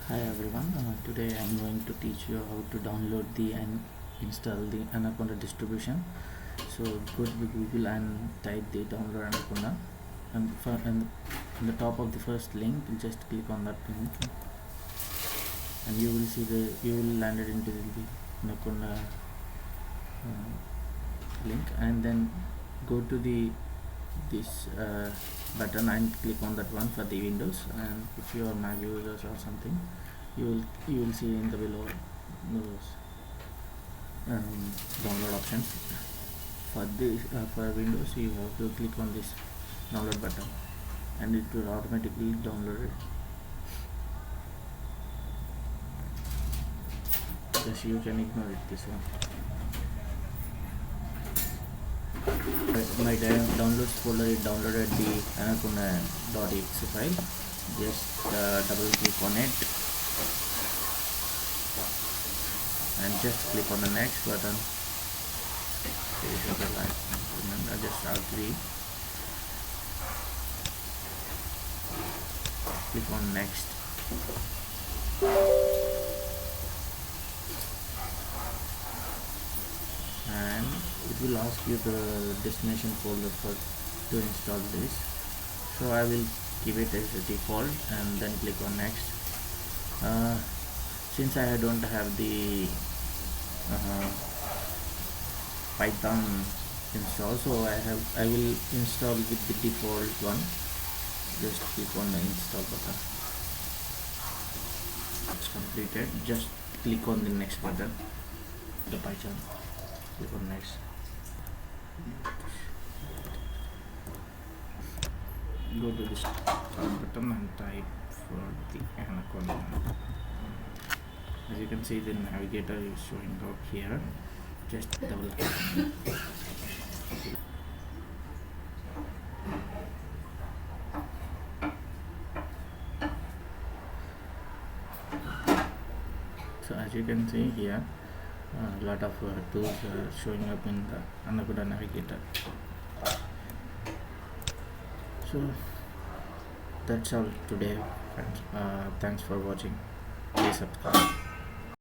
Hi everyone, today I am going to teach you how to download and install the Anaconda distribution. So go to the Google and type the download Anaconda, and in the top of the first link just click on that link and you will see you will land it into the Anaconda link, and then go to this button and click on that one for the Windows. And if you are Mac users or something, you will see in the below those download options. For this for Windows, you have to click on this download button and it will automatically download it. Just you can ignore it, this one. My downloads folder, it downloaded the Anaconda.exe file. Just double click on it and just click on the next button. Remember, just agree. Click on next. And it will ask you the destination folder to install this. So I will give it as a default and then click on next. Since I don't have the Python install, so I will install with the default one. Just click on the install button. It's completed. Just click on the next button, the Python. Click on next. Go to this button and type for the Anaconda. As you can see, the Navigator is showing up here. Just double click on it. So as you can see here, a lot of tools are showing up in the Anaconda Navigator. So that's all today, friends. Thanks for watching. Please subscribe.